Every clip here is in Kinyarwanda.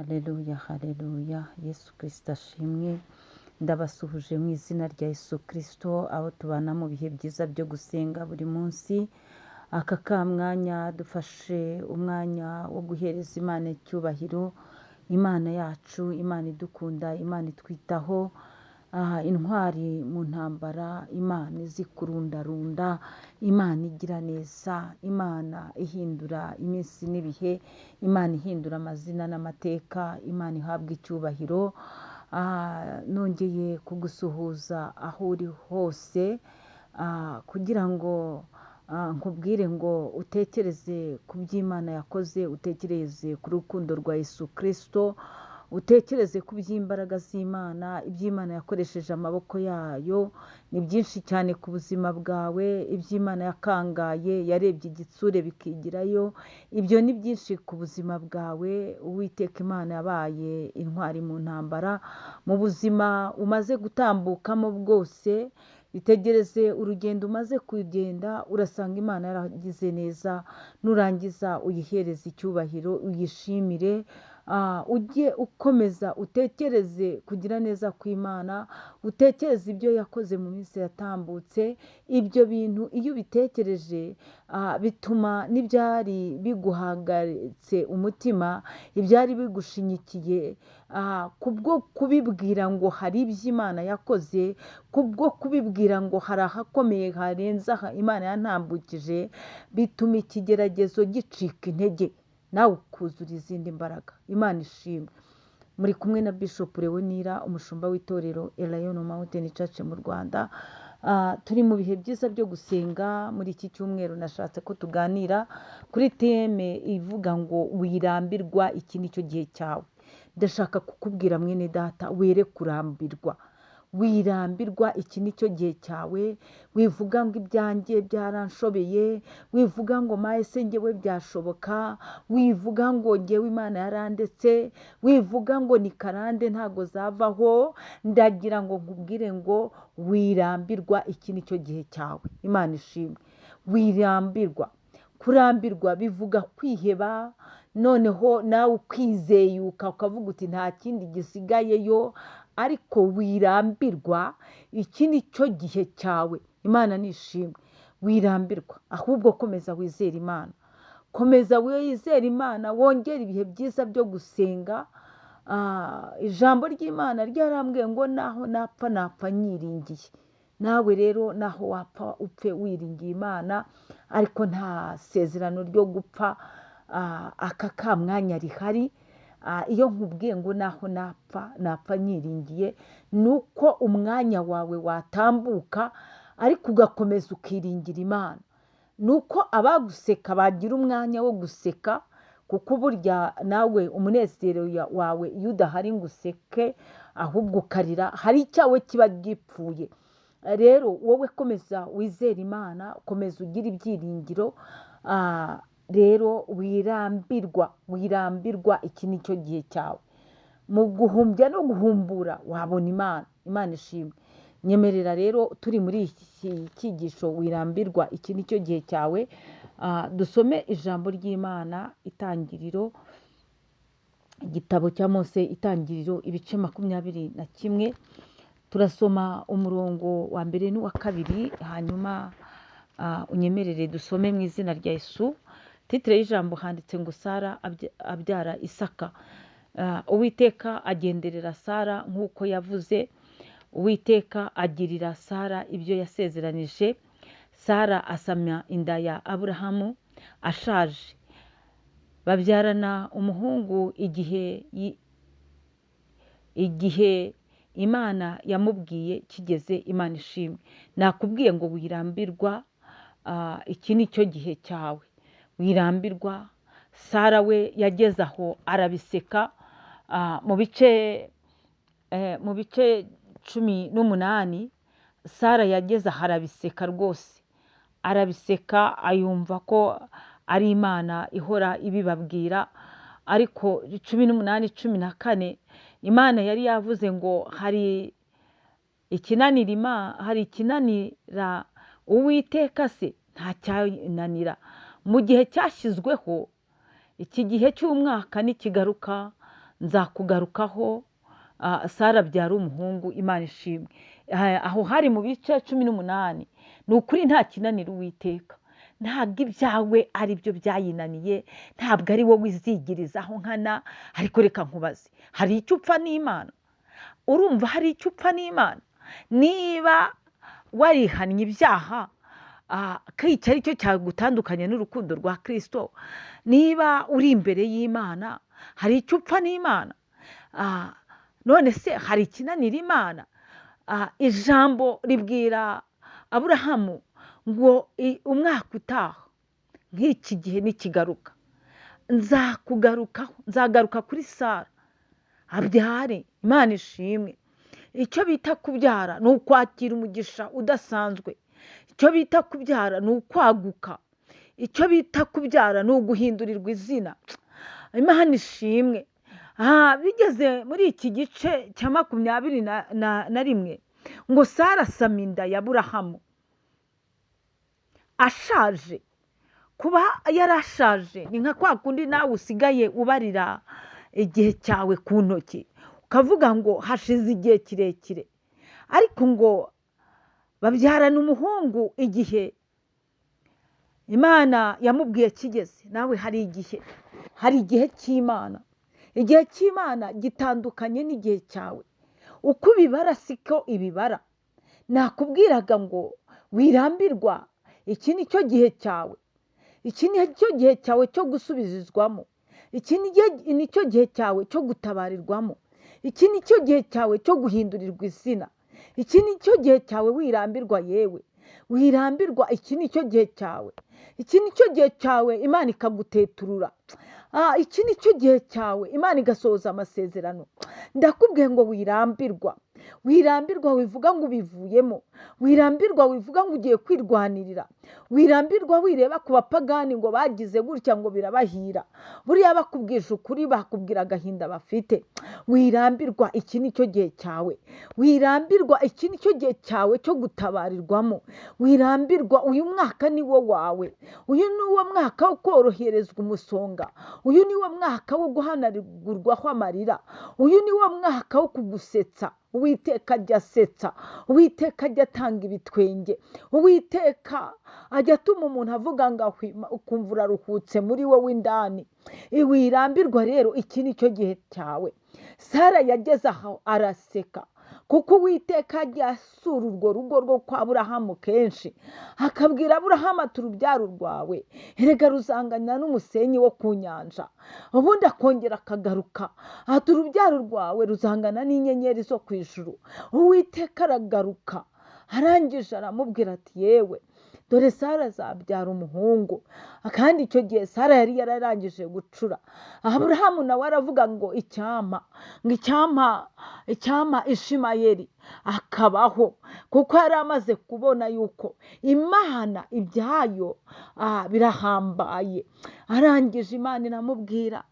Haleluya, haleluya. Yesu Kristo ashimwe. Ndabasuhuje mu izina rya Yesu Kristo, abo tubana mu bihe byiza byo gusenga buri munsi. Aka mwanya dufashe umwanya wo guhereza Imana icyubahiro, Imana yacu, Imana idukunda, Imana itwitaho, intwari mu ntambara, Imana izi kurundarunda, Imana igira neza, Imana ihindura iminsi n'ibihe, Imana ihindura amazina n'amateka, Imana ihabwa icyubahiro. Nongeye kugusuhuza aho uri hose, kugira ngo nkubwire ngo utekereze ku by'Imana yakoze, utekereze ku rukundo rwa Yesu Kristo, utekereze ku by'imbaraga z'Imana, iby'Imana yakoresheje amaboko yayo. Ni byinshi cyane ku buzima bwawe, iby'Imana yakangaye, yarebye igitsure bikigirayo. Ibyo ni byinshi ku buzima bwawe. Uwiteka Imana yabaye intwari mu ntambara, mu buzima umaze gutambukamo bwose. Itegereze urugendo umaze kugenda, urasanga Imana yaragize neza. Nurangiza uyihereze icyubahiro, uyishimire. Ujye ukomeza utekereze kugira neza kw'Imana, utekereze ibyo yakoze mu minsi yatambutse. Ibyo bintu iyo ubitekereje, bituma n'ibyari biguhagaritse umutima, ibyari bigushinyikiye, kubwo kubibwira ngo hari iby'Imana yakoze, kubwo kubibwira ngo hari ahakomeye harenze aha Imana yantambukije, bituma ikigeragezo gicika intege, nawe ukuzura izindi mbaraga. Imana ishimwe. Muri kumwe na Bishop Leonira, umushumba w'itorero Elayon Mountain Church mu Rwanda. Turi mu bihe byiza byo gusenga. Muri iki cyumweru nashatse ko tuganira kuri teme ivuga ngo wirambirwa, iki ni cyo gihe cyawe. Ndashaka kukubwira mwene data, were kurambirwa. Wirambirwa, iki ni cyo gihe cyawe. Wivuga ngo ibyanjye byaranshobeye, wivuga ngo ese njyewe byashoboka, wivuga ngo njyewe Imana yarandetse, wivuga ngo ni karande ntago zavaho. Ndagira ngo nkubwire ngo wirambirwa, iki ni cyo gihe cyawe. Imana ishimwe. Wirambirwa. Kurambirwa bivuga kwiheba, noneho nawe ukwizeyuka ukavuga uti nta kindi gisigayeyo. Ariko wirambirwa, iki ni cyo gihe cyawe. Imana nishimwe. Wirambirwa, ahubwo komeza wizere Imana. Komeza wizere Imana, wongere ibihe byiza byo gusenga. Ijambo ry'Imana ryarambwiye ngo naho napfa napfa nyiringiye. Nawe rero naho wapfa upfe wiringiye Imana, ariko nta sezerano ryo gupfa aka mwanya rihari. Iyo nkubwiye ngo naho napfa napfa nyiringiye, ni uko umwanya wawe watambuka, ariko ugakomeza ukiringira Imana. Ni uko abaguseka bagira umwanya wo guseka, kuko burya nawe umunezero wawe iyo udahari ngo useke, ahubwo ukarira, hari icyawe kiba gipfuye. Rero wowe komeza wizere Imana, komeza ugira ibyiringiro. Rero wirambirwa, iki ni cyo gihe cyawe. Mu guhumbya no guhumbura wabona Imana. Imana ishimwe. Nyemerera rero, turi muri iki cyigisho wirambirwa, iki ni cyo gihe cyawe. Dusome ijambo ry'Imana, Itangiriro, igitabo cya Mose, Itangiriro, ibice 21. Turasoma umurongo wa mbere n'uwa kabiri, hanyuma unyemerere dusome mu izina rya Yesu. Titire y'ijambo handitse ngo Sara abyara Isaka. Uwiteka agenderera Sara nk'uko yavuze. Uwiteka agirira Sara ibyo yasezeranije. Sara asamya inda ya Aburahamu ashaje. Babyarana umuhungu igihe Imana yamubwiye kigeze. Imana ishimwe. Nakubwiye ngo wirambirwa, iki ni cyo gihe cyawe. Wirambirwa. Sara we yageze aho arabiseka. Mu bice 18 Sara yageze aho arabiseka rwose. Arabiseka, ayumva ko ari Imana ihora ibibabwira. Ariko 18, 14 Imana yari yavuze ngo hari ikinanira Uwiteka se nta cyananira. Mu gihe cyashyizweho, iki gihe cy'umwaka nikigaruka nzakugarukaho. Sara abyara umuhungu, Imana ishimwe. Aho hari mu bice 18. ni ukuri nta kinanira Uwiteka, ntabwo ibyawe ari byo byayinaniye, ntabwo ari wowe wizigirizaho nkana. ariko reka nkubaze, hari icyo upfa n'Imana? urumva hari icyo upfa n'Imana? niba warihannye ibyaha, ko iki ari cyo cyagutandukanya n'urukundo rwa Kristo, niba uri imbere y'Imana, hari icyo upfa n'Imana? none se hari ikinanira Imana? ijambo ribwira Aburahamu ngo umwaka utaha nk'iki gihe nikigaruka, nzagaruka kuri Sara abyare. Imana ishimwe. icyo bita kubyara ni ukwakira umugisha udasanzwe. icyo bita kubyara ni ukwaguka. icyo bita kubyara ni uguhindurirwa izina. Imana ishimwe. bigeze muri iki gice cya 21 ngo Sara asama inda ya Aburahamu ashaje. kuba yarashaje ni nka kwa kundi nawe usigaye ubarira igihe cyawe ku ntoki, ukavuga ngo hashize igihe kirekire. ariko ngo babyarana umuhungu igihe Imana yamubwiye kigeze. nawe hari igihe cy'Imana. igihe cy'Imana gitandukanye n'igihe cyawe. uko ubibara siko ibibara. nakubwiraga ngo wirambirwa, iki ni cyo gihe cyawe. iki ni cyo gihe cyawe cyo gusubizizwamo. iki ni cyo gihe cyawe cyo gutabarirwamo. iki ni cyo gihe cyawe cyo guhindurirwa izina. iki ni cyo gihe cyawe wirambirwa, yewe wirambirwa. iki ni cyo gihe cyawe. iki ni cyo gihe cyawe Imana ikaguteturura. iki ni cyo gihe cyawe Imana igasohoza amasezerano. ndakubwiye ngo wirambirwa. wirambirwa wivuga ngo ubivuyemo. wirambirwa wivuga ngo ugiye kwirwanirira. wirambirwa wireba ku bapagani ngo bagize gutya ngo birabahira. buriya bakubwije ukuri bakubwira agahinda bafite. wirambirwa. iki ni cyo gihe cyawe. wirambirwa. iki ni cyo gihe cyawe cyo gutabarirwamo. wirambirwa. uyu mwaka ni wo wawe. uyu ni wo mwaka wo koroherezwa umusonga. uyu ni wo mwaka wo guhanagurwaho amarira. uyu ni wo mwaka wo kugusetsa. Uwiteka ajya asetsa. Uwiteka ajya atanga ibitwenge. Uwiteka ajya atuma umuntu avuga ngo ukumva uraruhutse muri wowe indani. wirambirwa rero. iki ni cyo gihe cyawe. Sara yageze aho araseka, kuko Uwiteka ajya asura urwo rugo rwo kwa Aburahamu kenshi, akabwira Aburahamu ati urubyaro rwawe erega ruzangana n'umusenyi wo ku nyanja. ubundi akongera akagaruka ati urubyaro rwawe ruzangana n'inyenyeri zo ku ijuru. Uwiteka aragaruka, arangije aramubwira ati yewe dore Sara azabyara umuhungu. kandi icyo gihe Sara yari yararangije gucura. Aburahamu nawe aravuga ngo icyampa Ishimayeli akabaho, kuko yari amaze kubona yuko Imana ibyayo birahambaye. arangije Imana iramubwira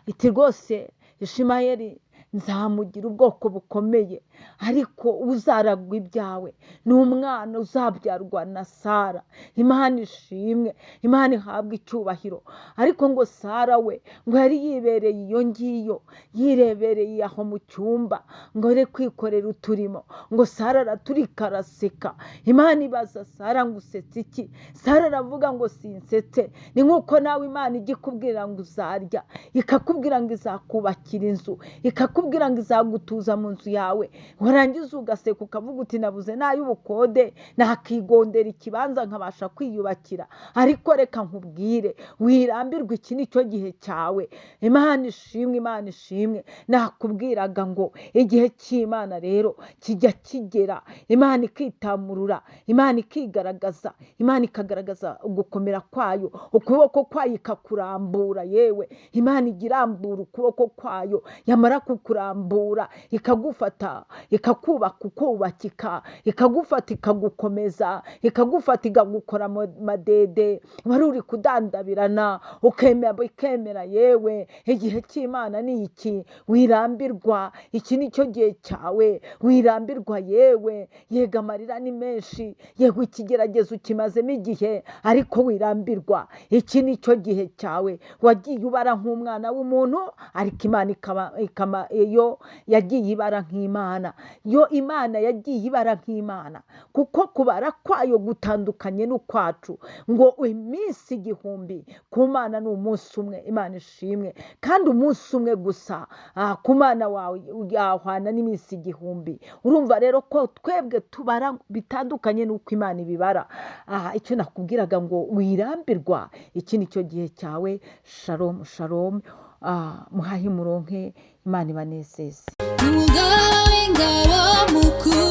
iti rwose Ishimayeli nzamugira ubwoko bukomeye, ariko uzaragwa ibyawe ni umwana uzabyarwa na Sara. Imana ishimwe. Imana ihabwa icyubahiro. ariko ngo Sara we ngo yari yibereye iyo ngiyo, yirebereye aho mu cyumba ngo ari kwikorera uturimo. ngo Sara araturika araseka. Imana ibaza Sara ngo usetse iki? Sara aravuga ngo sinsetse. ni nk'uko nawe Imana ijya ikubwira ngo uzarya, ikakubwira ngo izakubakira inzu, ikakubwira ngo izagutuza mu nzu yawe, warangiza ugaseka ukavuga uti nabuze n'ay'ubukode nakigondera ikibanza nkabasha kwiyubakira. ariko reka nkubwire, wirambirwa. iki ni cyo gihe cyawe. Imana ishimwe. Imana ishimwe. nakubwiraga ngo igihe cy'Imana rero kijya kigera, Imana ikitamurura, Imana ikigaragaza, Imana ikagaragaza ugukomera kwayo, ukuboko kwayo ikakurambura. yewe Imana igira irambura ukuboko kwayo, yamara kukurambura ikakurambura, ikagufata, ikakubaka ukubakika, ikagufata ikagukomeza, ikagufata ikagukora madede, wari uri kudandabirana ukemera yewe igihe cy'Imana ni iki, wirambirwa, iki ni cyo gihe cyawe, wirambirwa yewe, yega amarira ni menshi, yego ikigeragezo ukimazemo igihe ariko wirambirwa, iki ni cyo gihe cyawe, wagiye ubara nk'umwana w'umuntu ariko Imana yo yagiye ibara nk'Imana, yo Imana yagiye ibara nk'Imana, kuko kubara kwayo gutandukanye n'ukwacu, ngo iminsi 1000 ku Mana ni umunsi umwe. Imana ishimwe, kandi umunsi umwe gusa ku Mana wawe yahwana n'iminsi 1000. Urumva rero ko twebwe tubara bitandukanye n'uko Imana ibibara. Icyo nakubwiraga ngo wirambirwa, iki ni cyo gihe cyawe. Shalom shalom, muhahe muronke, Imana ibanezeze. Umugaba w'ingabo mukuru